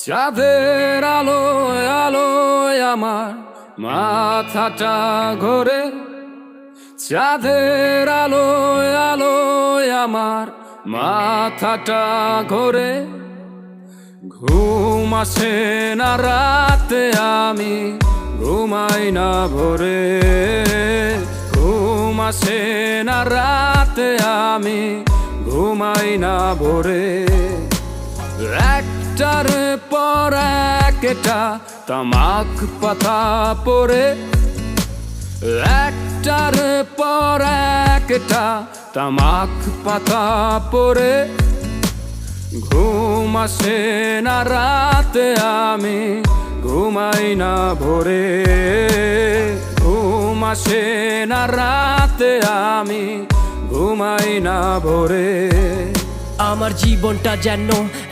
চাঁদের আলোয় আলোয় আমার মাথাটা ঘোরে। চাঁদের আলোয় আলোয় আমার মাথাটা ঘোরে। ঘুম আসে না রাতে, আমি ঘুমাই না ভোরে। ঘুম আসে না রাতে, আমি ঘুমাই না ভোরে। একটার পর একটা তামাক পাতা পরে। একটার পর একটা তামাক পাতা পরে। ঘুম আসে না রাতে, আমি ঘুমাই না ভোরে। ঘুম আসে না রাতে, আমি ঘুমাই না ভোরে। আমার জীবনটা যেন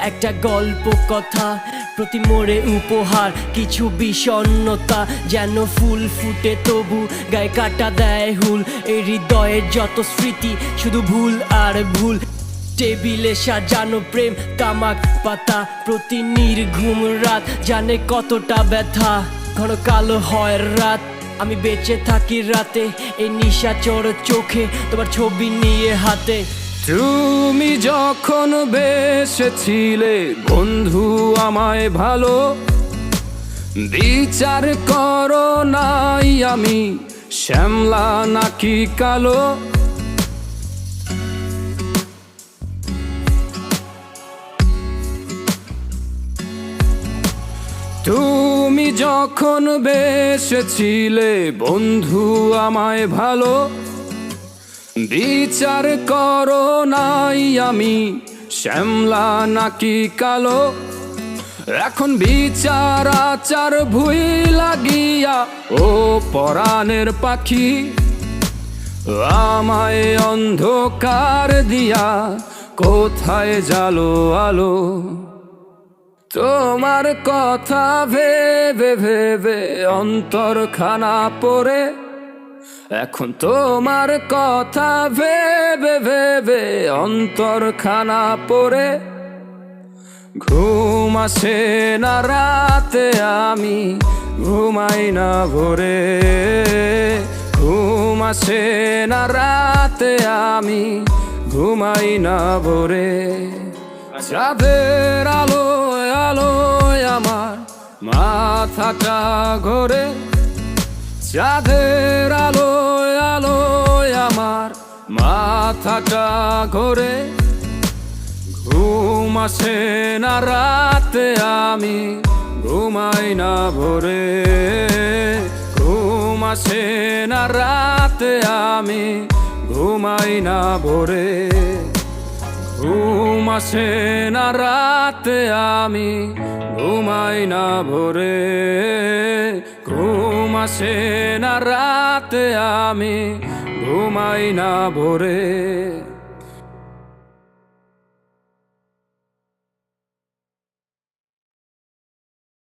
একটা গল্প কথা, প্রতি মোড়ে উপহার কিছু বিষণ্ণতা। যেন ফুল ফুটে তবু গায়ে কাটা দেয় হুল। এই হৃদয়ের যত স্মৃতি শুধু ভুল আর ভুল। টেবিলে সাজানো প্রেম তামাক পাতা, প্রতি নির্ঘুম রাত জানে কতটা ব্যথা। ঘন কালো হয় রাত, আমি বেঁচে থাকি রাতে। এই নিশাচর চোখে তোমার ছবি নিয়ে হাতে। তুমি যখন বেসেছিলে বন্ধু আমায় ভালো, বিচার করো নাই আমি শ্যামলা নাকি কালো। তুমি যখন বেসেছিলে বন্ধু আমায় ভালো, বিচার করো নাই আমি শ্যামলা নাকি কালো। এখন বিচার আচার ভুই লাগিয়া ও পরাণের পাখি, আমায় অন্ধকার দিয়া কোথায় জালো আলো। তোমার কথা ভেবে ভেবে অন্তরখানা পড়ে। এখন তোমার কথা ভেবে ভেবে অন্তরখানা পড়ে। ঘুম আসে না রাতে, আমি ঘুমাই না ভোরে। ঘুম আসে না রাতে, আমি ঘুমাই না ভোরে। চাঁদের আলোয় আলোয় আমার মাথাটা ঘোরে। চাঁদের আলোয় আলোয় আমার মাথাটা ঘোরে। ঘুম আসে না রাতে, আমি ঘুমাই না ভোরে। ঘুম আসে না রাতে, আমি ঘুমাই না ভোরে। ঘুম আসে না রাতে, আমি ঘুমাই না ভোরে। ঘুম আসে না রাতে, আমি ঘুমাই না ভোরে।